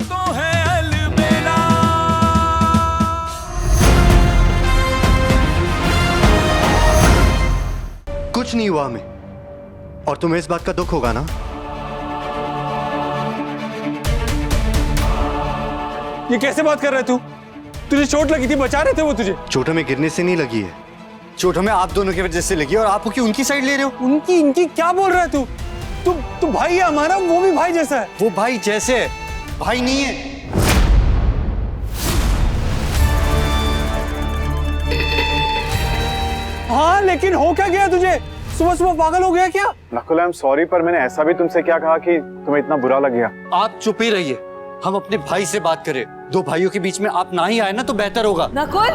तो है अलबेला। कुछ नहीं हुआ हमें, और तुम्हें इस बात का दुख होगा ना? ये कैसे बात कर रहा है तू? तुझे चोट लगी थी, बचा रहे थे वो तुझे। चोट हमें गिरने से नहीं लगी है, चोट हमें आप दोनों की वजह से लगी, और आप क्यों उनकी साइड ले रहे हो? उनकी इनकी क्या बोल रहा है तू? तू भाई है हमारा, वो भी भाई जैसा है। वो भाई जैसे है, भाई नहीं है। हाँ लेकिन हो क्या गया तुझे? सुबह सुबह पागल हो गया क्या? नकुल आई एम सॉरी, पर मैंने ऐसा भी तुमसे क्या कहा कि तुम्हें इतना बुरा लग गया? आप चुप ही रहिए, हम अपने भाई से बात करें। दो भाइयों के बीच में आप ना ही आए ना तो बेहतर होगा। नकुल,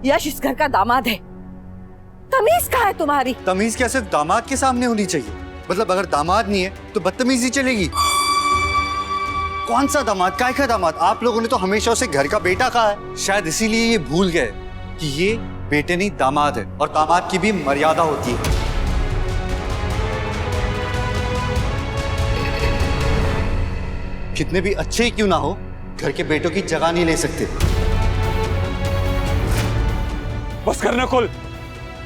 यश इस घर का दामाद है, तमीज कहाँ है तुम्हारी? तमीज क्या सिर्फ दामाद के सामने होनी चाहिए? मतलब अगर दामाद नहीं है तो बदतमीजी चलेगी? कौन सा दामाद, काय का दामाद? आप लोगों ने तो हमेशा उसे घर का बेटा कहा है, शायद इसीलिए ये भूल गए कि ये बेटे नहीं दामाद है, और दामाद की भी मर्यादा होती है। कितने भी अच्छे ही क्यों ना हो, घर के बेटों की जगह नहीं ले सकते। बस कर नकुल,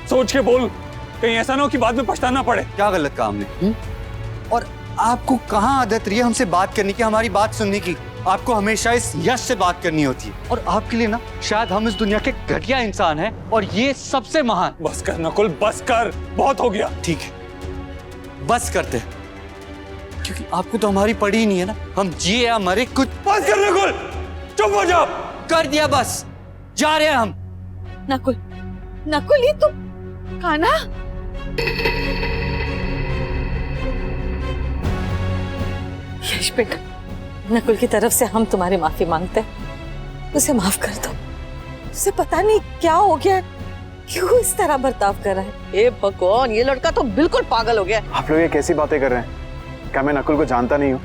सोच के बोल, कहीं ऐसा ना हो कि बाद में पछताना पड़े। क्या गलत काम है? और आपको कहाँ आदत रही है हमसे बात करने की, हमारी बात सुनने की? आपको हमेशा इस यश से बात करनी होती है, और आपके लिए ना शायद हम इस दुनिया के घटिया इंसान हैं और ये सबसे महान। बस कर नकुल, बस कर, बहुत हो गया। ठीक है, बस करते हैं, क्योंकि आपको तो हमारी पड़ी ही नहीं है ना। हम जिए या मरे कुछ। बस कर नकुल, चुप हो जाओ। कर दिया बस, जा रहे हैं हम। नकुल, नकुल ये तुम कान्हा? यश बेटा, नकुल की तरफ से हम तुम्हारी माफी मांगते हैं, उसे माफ कर दो। उसे पता नहीं क्या हो गया, क्यों इस तरह बर्ताव कर रहा है। हे भगवान, ये लड़का तो बिल्कुल पागल हो गया। आप लोग ये कैसी बातें कर रहे हैं? क्या मैं नकुल को जानता नहीं हूँ?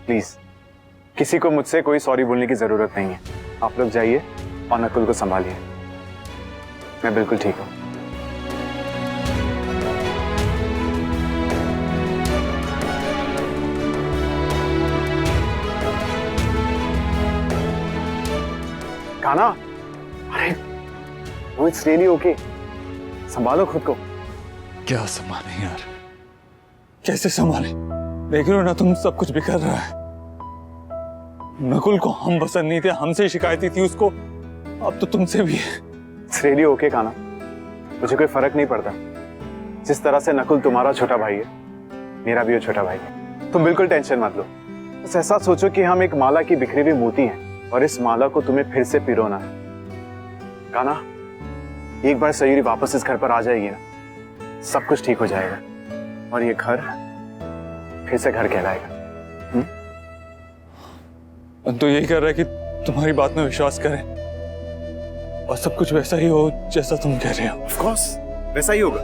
प्लीज, किसी को मुझसे कोई सॉरी बोलने की जरूरत नहीं है। आप लोग जाइए और नकुल को संभालिए, मैं बिल्कुल ठीक हूँ। कान्हा, अरे वो इट्स रियली ओके, संभालो खुद को। क्या संभाले यार, कैसे संभाले? देख रहे हो ना तुम, सब कुछ बिखर रहा है। नकुल को हम पसंद नहीं थे, हमसे शिकायती थी उसको, अब तो तुमसे भी है। इट्स रियली ओके कान्हा, मुझे कोई फर्क नहीं पड़ता। जिस तरह से नकुल तुम्हारा छोटा भाई है, मेरा भी वो छोटा भाई है। तुम बिल्कुल टेंशन मत लो, बस ऐसा सोचो कि हम एक माला की बिखरी हुई मोती हैं, और इस माला को तुम्हें फिर से पिरोना है। कान्हा, एक बार सयूरी वापस इस घर पर आ जाएगी ना, सब कुछ ठीक हो जाएगा, और ये घर फिर से घर कहलाएगा। तो यही कर रहा है कि तुम्हारी बात में विश्वास करें और सब कुछ वैसा ही हो जैसा तुम कह रहे हो। ऑफ कोर्स वैसा ही होगा।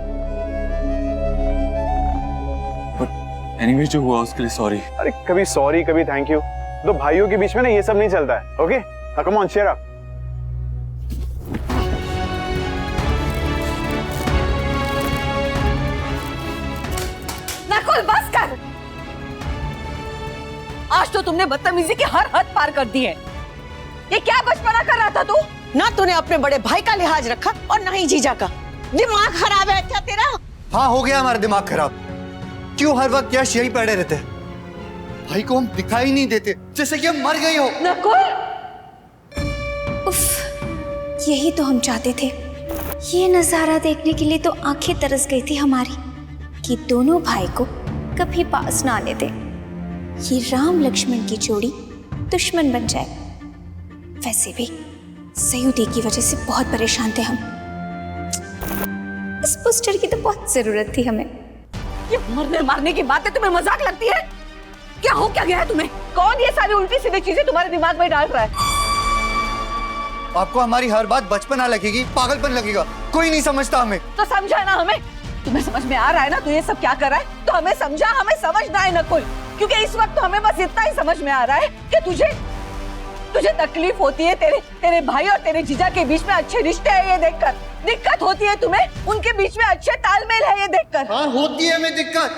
एनीवे जो हुआ उसके लिए सॉरी। अरे कभी सॉरी कभी थैंक यू, दो भाइयों के बीच में ना ये सब नहीं चलता है। Okay, come on, cheer up। Nakul बस कर, आज तो तुमने बदतमीजी की हर हद पार कर दी है। ये क्या बचपना कर रहा था तू? ना तूने अपने बड़े भाई का लिहाज रखा और ना ही जीजा का। दिमाग खराब है क्या तेरा? हाँ, हो गया हमारा दिमाग खराब। क्यों हर वक्त यश यही पड़े रहते हैं? भाई को हम दिखाई नहीं देते, जैसे कि हम मर गए हो। नकुल, उफ, यही तो हम चाहते थे। ये नजारा देखने के लिए तो आंखें तरस गई थी हमारी कि दोनों भाई को कभी पास ना आने दे। ये राम लक्ष्मण की जोड़ी दुश्मन बन जाए। वैसे भी सयुदी की वजह से बहुत परेशान थे हम। इस पोस्टर की तो बहुत जरूरत थी हमें। ये मरने मारने की बातें तुम्हें मजाक लगती है? क्या हो क्या गया है तुम्हें? कौन ये सारी उल्टी सीधी चीजें तुम्हारे दिमाग में डाल रहा है? आपको हमारी हर बात बचपना लगेगी, पागलपन लगेगा, कोई नहीं समझता हमें। तो समझा ना हमें? तुम्हें समझ में आ रहा है ना तू ये सब क्या कर रहा है? तो हमें समझा, हमें समझना है नकुल, क्योंकि इस वक्त तो हमें बस इतना ही समझ में आ रहा है कि तुझे तकलीफ होती है तेरे भाई और तेरे जीजा के बीच में अच्छे रिश्ते हैं ये देखकर। दिक्कत होती है तुम्हें उनके बीच में अच्छे तालमेल है ये देखकर। हाँ, होती है हमें दिक्कत।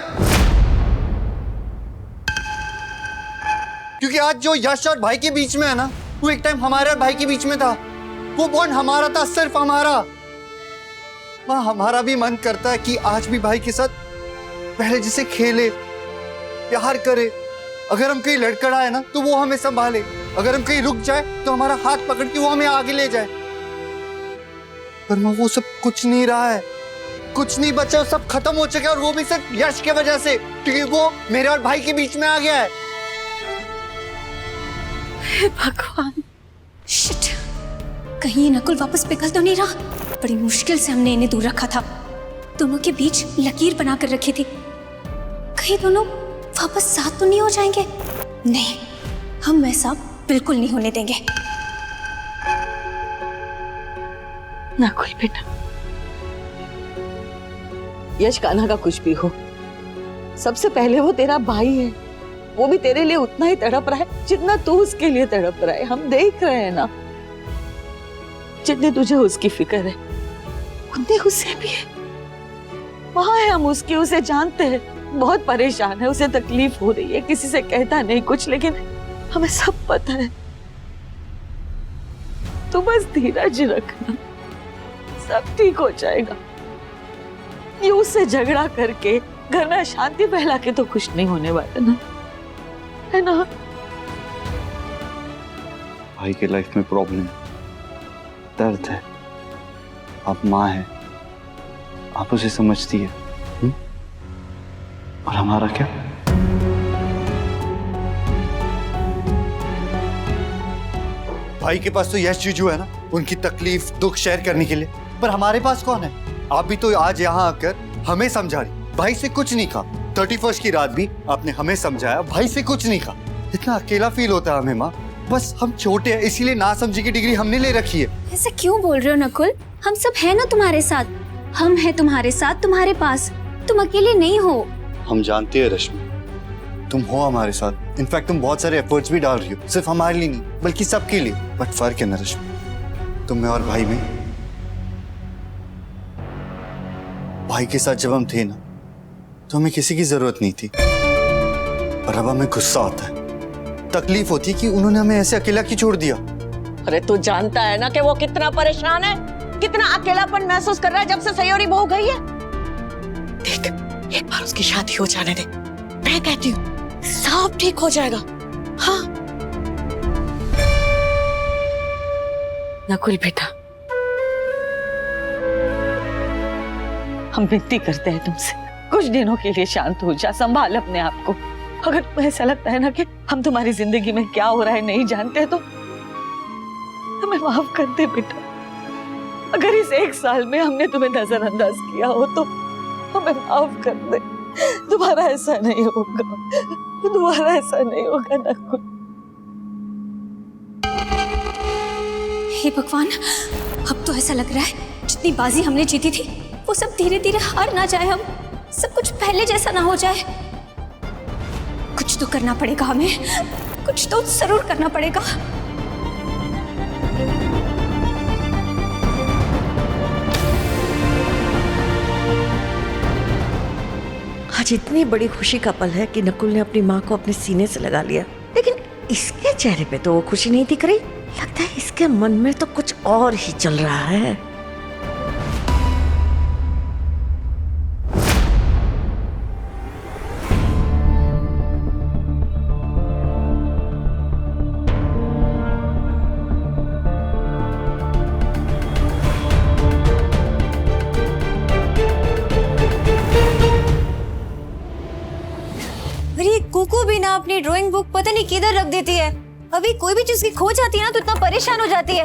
क्योंकि आज जो यश और भाई के बीच में है ना, वो एक टाइम हमारे और भाई के बीच में था। वो बॉन्ड हमारा था, सिर्फ हमारा। माँ, हमारा भी मन करता है कि आज भी भाई के साथ पहले जैसे खेले, प्यार करे। अगर हम कहीं लड़खड़ाए ना तो वो हमें संभाले, अगर हम कहीं रुक जाए तो हमारा हाथ पकड़ के वो हमें आगे ले जाए। पर माँ, वो सब कुछ नहीं रहा है, कुछ नहीं बचा, सब खत्म हो चुका है। और वो भी सिर्फ यश की वजह से, क्योंकि वो मेरे और भाई के बीच में आ गया है। हे भगवान, शिट, कहीं ये नकुल वापस पिघल तो नहीं रहा। बड़ी मुश्किल से हमने इन्हें दूर रखा था, दोनों के बीच लकीर बनाकर रखी थी। कहीं दोनों वापस साथ तो नहीं हो जाएंगे? नहीं, हम ऐसा बिल्कुल नहीं होने देंगे। नकुल बेटा, यश कान्हा का कुछ भी हो, सबसे पहले वो तेरा भाई है। वो भी तेरे लिए उतना ही तड़प रहा है जितना तू उसके लिए तड़प रहा है। हम देख रहे हैं ना, जितनी तुझे उसकी फिक्र है उतनी उसे भी है। वहां है हम उसकी, उसे जानते हैं, बहुत परेशान है, उसे तकलीफ हो रही है, किसी से कहता नहीं कुछ, लेकिन हमें सब पता है। तू बस धीरज रखना, सब ठीक हो जाएगा। ये उससे झगड़ा करके घर में अशांति फैला के तो खुश नहीं होने वाला ना, है ना? भाई के लाइफ में प्रॉब्लम, दर्द है। आप माँ हैं, आप उसे समझती है। और हमारा क्या? भाई के पास तो यश जीजू है ना, उनकी तकलीफ दुख शेयर करने के लिए। पर हमारे पास कौन है? आप भी तो आज यहाँ आकर हमें समझा रही। भाई से कुछ नहीं कहा, 31 की रात भी आपने हमें समझाया, भाई से कुछ नहीं कहा। इतना अकेला फील होता है हमें माँ। बस हम छोटे हैं, इसीलिए ना समझी की डिग्री हमने ले रखी है। ऐसे क्यों बोल रहे हो नकुल? हम सब है ना तुम्हारे साथ, हम हैं तुम्हारे साथ, तुम्हारे पास। तुम अकेले नहीं हो। हम जानते हैं रश्मि, तुम हो हमारे साथ। इनफैक्ट तुम बहुत सारे एफर्ट्स भी डाल रही हो, सिर्फ हमारे लिए नहीं बल्कि सबके लिए। बट फर्क है ना रश्मि, तुम में और भाई में। भाई के साथ जब हम थे ना तो हमें किसी की जरूरत नहीं थी, और अब हमें गुस्सा आता है, तकलीफ होती है कि उन्होंने हमें ऐसे अकेला क्यों छोड़ दिया। अरे तू जानता है ना कि वो कितना परेशान है, कितना अकेलापन महसूस कर रहा है जब से सयोरी बहू गई है। देख, एक बार उसकी शादी हो जाने दे, मैं कहती हूँ सब ठीक हो जाएगा। हाँ नकुल बेटा, हम विनती करते हैं तुमसे, कुछ दिनों के लिए शांत हो जा, संभाल अपने आप को। अगर तुम्हें ऐसा लगता है ना कि हम तुम्हारी जिंदगी में क्या हो रहा है नहीं जानते, तो हमें माफ कर दे बेटा। अगर इस 1 साल में हमने तुम्हें नजरअंदाज किया हो तो हमें माफ कर दे। दोबारा ऐसा नहीं होगा, दोबारा ऐसा नहीं होगा नकुल। हे भगवान, अब तो ऐसा लग रहा है जितनी बाजी हमने जीती थी वो सब धीरे धीरे हार ना जाए, हम सब कुछ पहले जैसा ना हो जाए। कुछ तो करना पड़ेगा हमें, कुछ तो जरूर करना पड़ेगा। आज इतनी बड़ी खुशी का पल है कि नकुल ने अपनी माँ को अपने सीने से लगा लिया, लेकिन इसके चेहरे पे तो वो खुशी नहीं दिख रही। लगता है इसके मन में तो कुछ और ही चल रहा है। कुकू भी ना अपनी ड्राइंग बुक पता नहीं किधर रख देती है। अभी कोई भी चीज की खो जाती है ना तो इतना परेशान हो जाती है।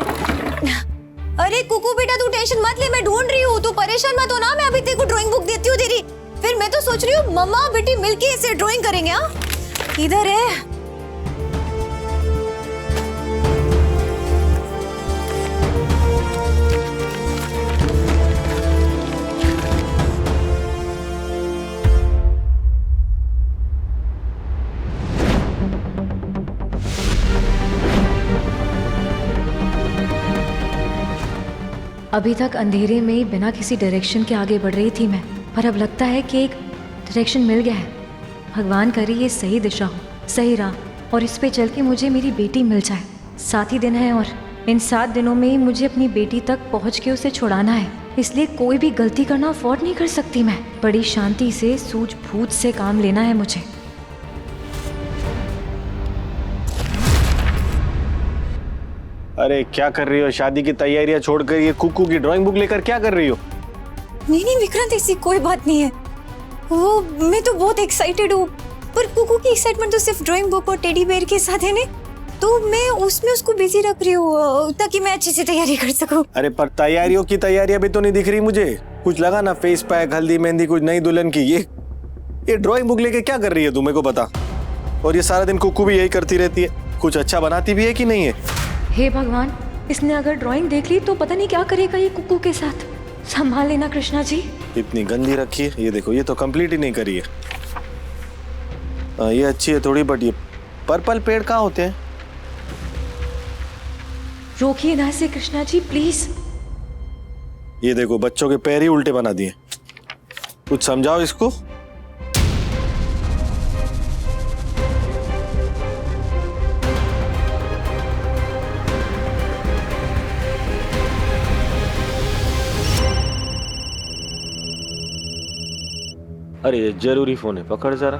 अरे कुकू बेटा, तू टेंशन मत ले, मैं ढूंढ रही हूँ, तू परेशान मत हो ना। मैं अभी तेरे को ड्राइंग बुक देती हूँ तेरी। फिर मैं तो सोच रही हूँ मम्मा बेटी मिलके इसे ड्राइंग करेंगे। हाँ, किधर है? अभी तक अंधेरे में ही बिना किसी डायरेक्शन के आगे बढ़ रही थी मैं, पर अब लगता है कि एक डायरेक्शन मिल गया है। भगवान करे ये सही दिशा हो, सही राह। और इस पे चल के मुझे मेरी बेटी मिल जाए। 7 ही दिन है और इन 7 दिनों में ही मुझे अपनी बेटी तक पहुंच के उसे छुड़ाना है। इसलिए कोई भी गलती करना अफोर्ड नहीं कर सकती मैं। बड़ी शांति से सूझबूझ से काम लेना है मुझे। अरे क्या कर रही हो? शादी की तैयारियां छोड़कर ये कुकू की ड्राइंग बुक लेकर क्या कर रही हो? नहीं विक्रांत, ऐसी कोई बात नहीं है। वो मैं तो बहुत एक्साइटेड हूँ, पर कुकू की एक्साइटमेंट तो सिर्फ ड्राइंग बुक और टेडी बेयर के साथ है ना, तो मैं उसमें उसको बिजी रख रही हूँ ताकि मैं अच्छे से तैयारी कर सकूँ। अरे पर तैयारियों की तैयारियां भी तो नहीं दिख रही मुझे। कुछ लगा ना, फेस पैक, हल्दी मेहंदी, कुछ नई दुल्हन की। ये ड्राइंग बुक लेके क्या कर रही है तू, मेरे को बता। और ये सारा दिन कुकू भी यही करती रहती है। कुछ अच्छा बनाती भी है कि नहीं है? हे भगवान, इसने अगर ड्राइंग देख ली तो पता नहीं क्या करेगा ये कुकू के साथ। संभाल लेना कृष्णा जी। इतनी गंदी रखी है। ये देखो, ये तो कंप्लीट ही नहीं करी है। ये अच्छी है थोड़ी, बट ये पर्पल पेड़ कहाँ होते हैं? रोकिए ना इसे कृष्णा जी प्लीज। ये देखो, बच्चों के पैर ही उल्टे बना दिए। कुछ समझाओ इसको। अरे ये जरूरी फोन है, पकड़ जरा।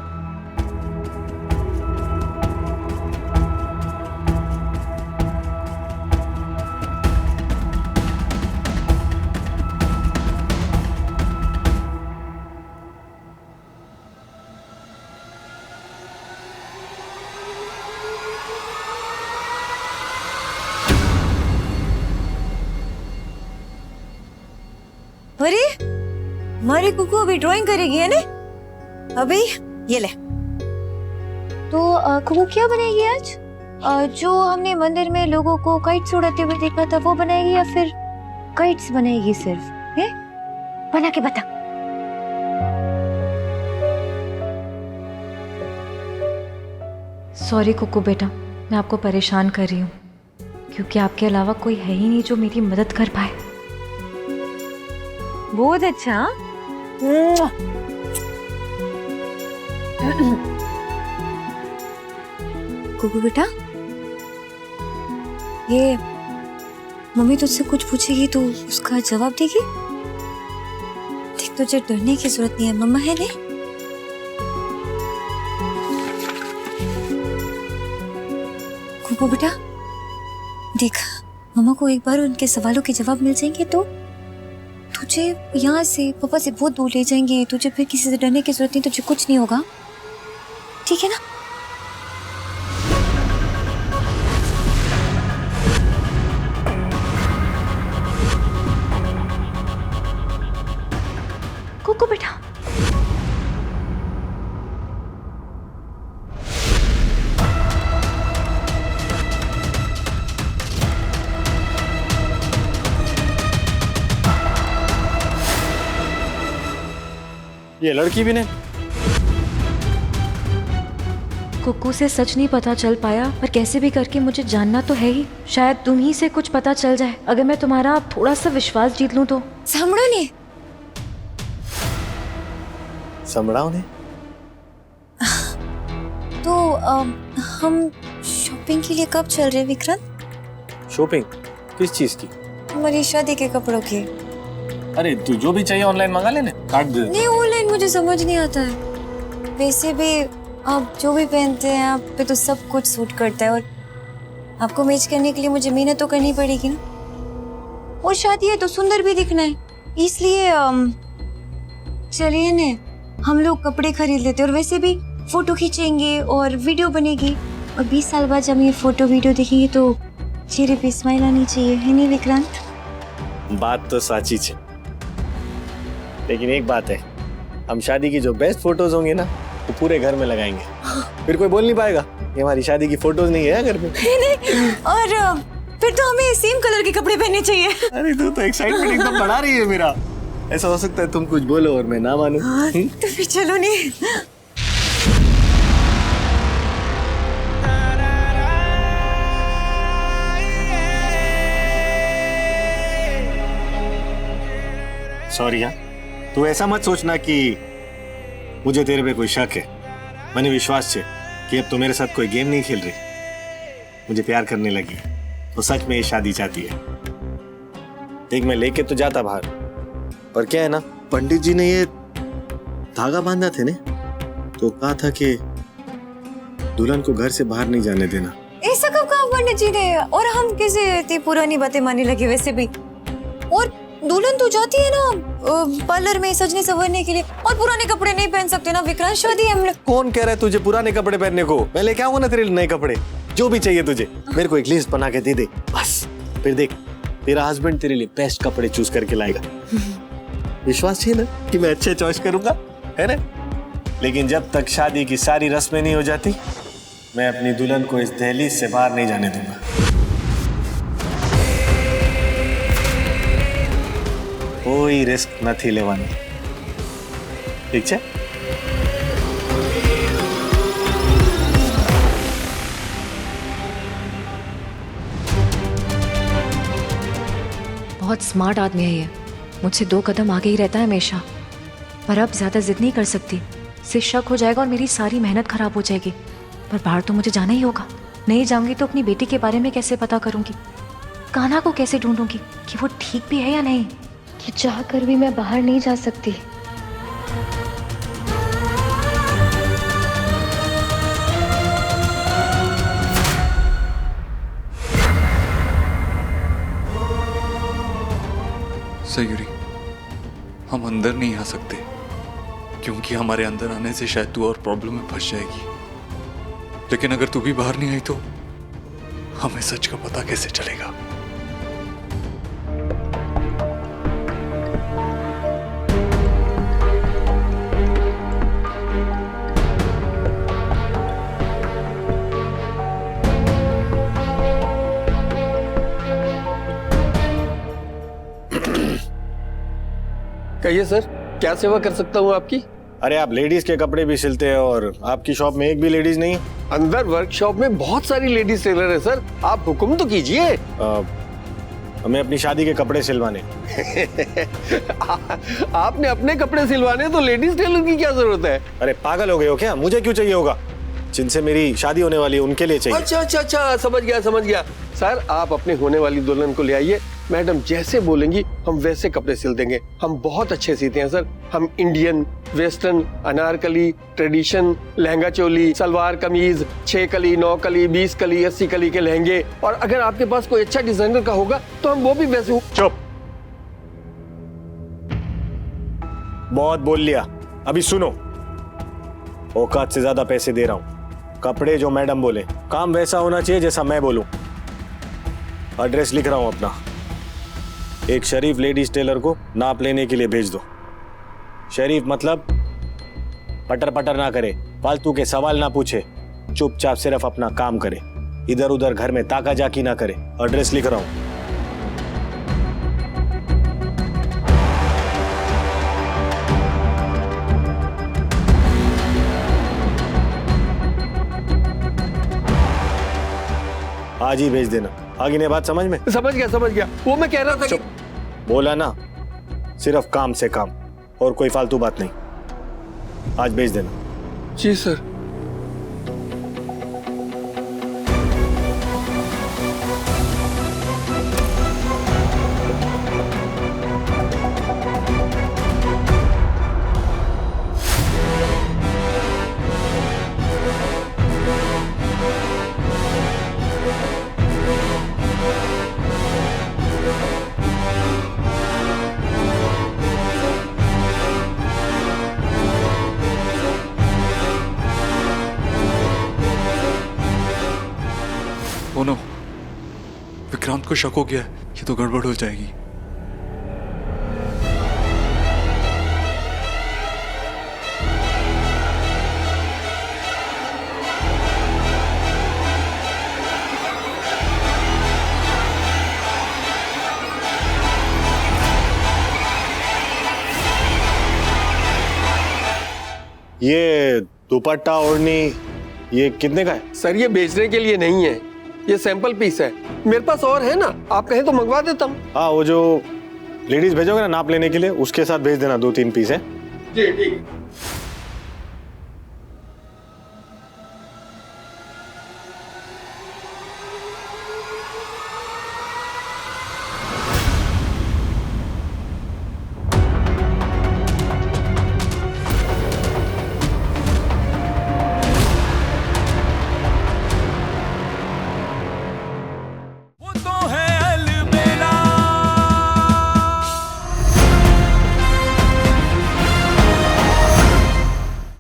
अरे हमारी कुकू अभी ड्राइंग करेगी है ना? अभी ये ले। तो कुकू क्या बनाएगी आज? जो हमने मंदिर में लोगों को काइट्स उड़ाते हुए देखा था वो बनाएगी या फिर काइट्स बनाएगी सिर्फ? है? बना के बता। सॉरी कुकू बेटा, मैं आपको परेशान कर रही हूँ, क्योंकि आपके अलावा कोई है ही नहीं जो मेरी मदद कर पाए। बहुत अच्छा। कुकू बेटा, ये मम्मी तुझसे कुछ पूछेगी तो उसका जवाब देगी। देख, तुझे डरने की जरूरत नहीं है, मम्मा है ने। कुकू बेटा देख, मम्मा को एक बार उनके सवालों के जवाब मिल जाएंगे तो तुझे यहाँ से पापा से बहुत दूर ले जाएंगे। तुझे फिर किसी से डरने की जरूरत नहीं, तुझे कुछ नहीं होगा, ठीक है ना? कुकू बेटा, ये लड़की भी नहीं। कुकू से सच नहीं पता चल पाया, पर कैसे भी करके मुझे जानना तो है ही। शायद तुम ही से कुछ पता चल जाए। अगर मैं तुम्हारा थोड़ा सा विश्वास जीत लूं तो। सामड़ा ने समझाओ ने। तो हम शॉपिंग के लिए कब चल रहे हैं विक्रांत? शॉपिंग किस चीज की? हमारी शादी के कपड़ों की। अरे तू जो भी चाहिए ऑनलाइन मंगा लेने, काट दे। नहीं, ऑनलाइन मुझे समझ नहीं आता है। वैसे भी आप जो भी पहनते हैं आप पे तो सब कुछ सूट करता है, और आपको मैच करने के लिए मुझे मेहनत तो करनी पड़ेगी ना। और शादी है तो सुंदर भी दिखना है, इसलिए चलिए ने हम लोग कपड़े खरीद लेते हैं। और वैसे भी फोटो खींचेंगे और वीडियो बनेगी, और 20 साल बाद जब ये फोटो वीडियो देखेंगे तो चेहरे पे स्माइल आनी चाहिए, है नहीं विक्रांत? बात तो साची है, लेकिन एक बात है, हम शादी की जो बेस्ट फोटोज होंगे ना वो पूरे घर में लगाएंगे। फिर कोई बोल नहीं पाएगा ये हमारी शादी की फोटोज नहीं है घर में। नहीं, और फिर तो हमें सेम कलर के कपड़े पहनने चाहिए। अरे तू तो एक्साइटमेंट एकदम बढ़ा रही है मेरा। ऐसा हो सकता है तुम कुछ बोलो और मैं ना मानूं। तो फिर चलो नहीं। सॉरी हाँ, तू ऐसा मत सोचना कि मुझे तेरे पे कोई शक है। मैंने विश्वास है कि अब तो मेरे साथ कोई गेम नहीं खेल रही, मुझे प्यार करने लगी तो सच में ये शादी चाहती है। देख मैं लेके तो जाता बाहर, पर क्या है ना, पंडित जी ने ये धागा बांधा थे ने, तो कहा था कि दुल्हन को घर से बाहर नहीं जाने देना। ऐसा कब कहा पंडित जी ने? और हम कैसे इतनी पुरानी बातें मानने लगे वैसे भी? और दुल्हन तो जाती है ना पार्लर में सजने संवरने के लिए, और पुराने कपड़े नहीं पहन सकते ना विक्रांत, शादी है हमने। कौन कह रहा है तुझे पुराने कपड़े पहनने को? मैं लेके आऊंगा ना तेरे लिए नए कपड़े, जो भी चाहिए तुझे मेरे को एक लिस्ट बना के दे दे बस। फिर देख तेरा हस्बैंड तेरे लिए बेस्ट कपड़े चूज करके लाएगा। विश्वास है ना कि मैं अच्छे चॉइस करूंगा, है ना? लेकिन जब तक शादी की सारी रस्में नहीं हो जाती, मैं अपनी दुल्हन को इस दहलीज से बाहर नहीं जाने दूंगा। कोई रिस्क नहीं लेवानी, ठीक है? बहुत स्मार्ट आदमी है ये, मुझसे 2 कदम आगे ही रहता है हमेशा। पर अब ज़्यादा जिद नहीं कर सकती, इससे शक हो जाएगा और मेरी सारी मेहनत खराब हो जाएगी। पर बाहर तो मुझे जाना ही होगा, नहीं जाऊंगी तो अपनी बेटी के बारे में कैसे पता करूंगी? कान्हा को कैसे ढूंढूंगी कि वो ठीक भी है या नहीं? कि चाह कर भी मैं बाहर नहीं जा सकती। सयूरी, हम अंदर नहीं आ सकते क्योंकि हमारे अंदर आने से शायद तू और प्रॉब्लम में फंस जाएगी। लेकिन अगर तू भी बाहर नहीं आई तो हमें सच का पता कैसे चलेगा? कहिए सर, क्या सेवा कर सकता हूँ आपकी? अरे आप लेडीज के कपड़े भी सिलते हैं और आपकी शॉप में एक भी लेडीज नहीं है? अंदर वर्कशॉप में बहुत सारी लेडीज टेलर है सर, आप हुक्म तो कीजिए। हमें अपनी शादी के कपड़े सिलवाने। आपने अपने कपड़े सिलवाने तो लेडीज टेलर की क्या जरूरत है? अरे पागल हो गए हो क्या? मुझे क्यों चाहिए होगा? जिनसे मेरी शादी होने वाली है उनके लिए चाहिए। अच्छा अच्छा अच्छा, समझ गया सर, आप अपने होने वाली दुल्हन को ले आइए, मैडम जैसे बोलेंगी हम वैसे कपड़े सिल देंगे। हम बहुत अच्छे सीते हैं सर, हम Indian, western, anarkali, tradition, lehenga choli, salwar kameez, 6 कली, 9 कली, 20 कली, 80 कली के लहंगे, और अगर आपके पास कोई अच्छा डिजाइनर का होगा तो हम वो भी वैसे। चुप, बहुत बोल लिया, अभी सुनो। औकात से ज्यादा पैसे दे रहा हूं, कपड़े जो मैडम बोले, काम वैसा होना चाहिए जैसा मैं बोलूं। एड्रेस लिख रहा हूं अपना, एक शरीफ लेडीज टेलर को नाप लेने के लिए भेज दो। शरीफ मतलब पटर पटर ना करे, फालतू के सवाल ना पूछे, चुपचाप सिर्फ अपना काम करे, इधर उधर घर में ताका जाकी ना करे। एड्रेस लिख रहा हूं। आज ही भेज देना। आगे ने बात समझ में? समझ गया, वो मैं कह रहा था कि... बोला ना, सिर्फ काम से काम और कोई फालतू बात नहीं। आज भेज देना। जी सर। ओ नो, विक्रांत को शक हो गया, ये तो गड़बड़ हो जाएगी। ये दुपट्टा ओढ़नी ये कितने का है? सर ये बेचने के लिए नहीं है, ये सैंपल पीस है, मेरे पास और है ना, आप कहें तो मंगवा देता हूँ। हाँ, वो जो लेडीज भेजोगे ना नाप लेने के लिए, उसके साथ भेज देना 2-3 पीस है। जी ठीक।